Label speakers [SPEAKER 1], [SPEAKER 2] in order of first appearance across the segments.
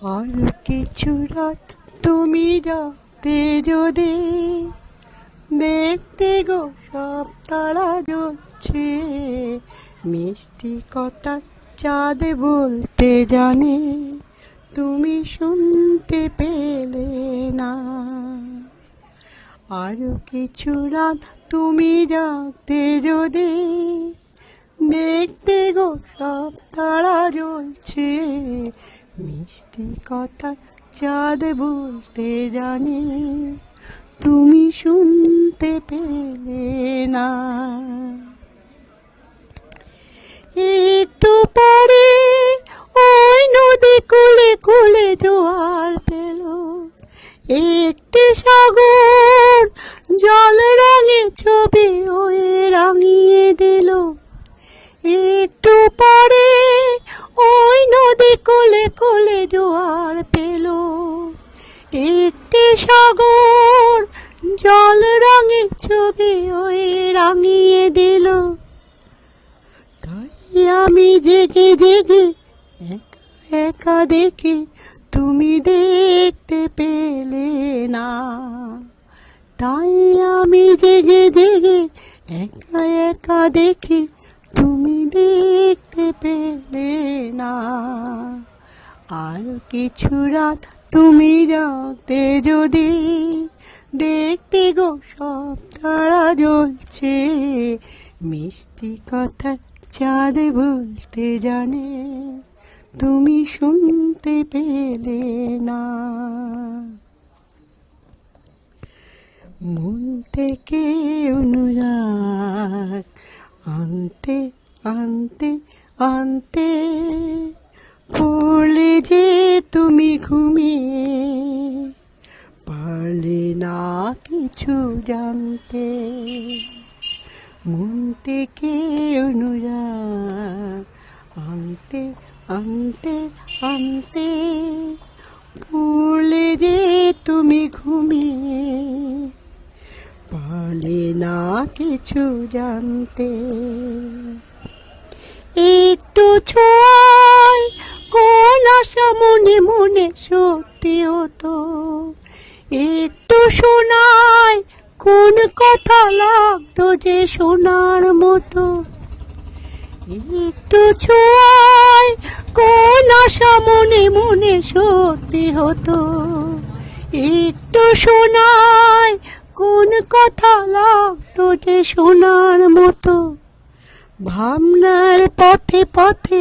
[SPEAKER 1] আর কিছু রাত তুমি যাতে যদি দেখতে গো সব তারা জ্বলছে, মিষ্টি কথা চাঁদ বলতে জানে, তুমি শুনতে পেলে না। আরো কিছু রাত তুমি জাগতে যদি দেখতে গো সব তারা জ্বলছে, মিষ্টি কথা চাঁদ বলতে জানে, তুমি শুনতে পেলে না। একটু পরে ওই নদী কুলে কুলে জোয়ার পেল, একটি সাগর জল রঙে ছবি ওই রাঙিয়ে দিল। একটু পরে ওই নদী কোলে কোলে জোয়ার পেল, একটি সাগর জল রঙে ছবি ওই রাঙিয়ে দিল। তাই আমি জেগে জেগে একা একা দেখি, তুমি দেখতে পেলে না। তাই আমি জেগে জেগে একা একা দেখি, তুমি দেখতে পেলে না। আর কিছু রাত তুমি জাগতে যদি দেখতে গো সব তারা জ্বলছে, মিষ্টি কথা চাঁদ বলতে জানে, তুমি শুনতে পেলে না। মন থেকে অনুরাগ আনতে আনতে আনতে পড়লে যে তুমি ঘুমিয়ে, পারলে না কিছু জানতে। মন থেকে অনুরাগ আনতে আনতে আনতে পড়লে যে তুমি ঘুমিয়ে, পারলে না কিছু জানতে। একটু ছোঁয়ায় কোন আশা মনে মনে সত্যি হতো, একটু শোনায় কোন কথা লাগতো যে শোনার মতো। একটু ছোঁয়ায় কোন আশা মনে মনে সত্যি হতো, একটু শোনায় কোন কথা লাগতো যে শোনার মতো। ভাবনার পথে পথে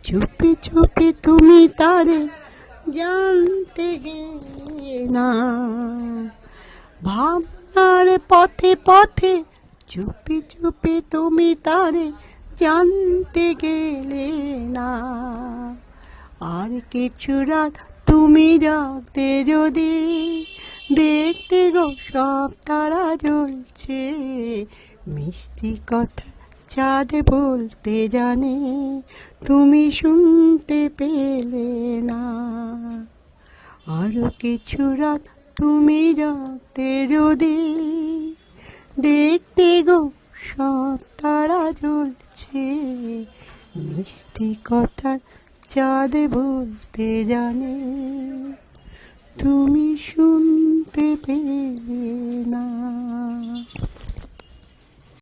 [SPEAKER 1] চুপি চুপি তুমি তারে জানতে গেলে না। ভাবনার পথে পথে চুপি চুপি তুমি তারে জানতে গেলে না। আর কিছু রাত তুমি জাগতে যদি দেখতে গো সব তারা জ্বলছে, মিষ্টি কথা চাঁদ বলতে জানে, তুমি শুনতে পেলে না। আরো কিছু রাত তুমি জাগতে যদি দেখতে গো সব তারা জ্বলছে, মিষ্টি কথা চাঁদ বলতে জানে, তুমি শুনতে পেলে না।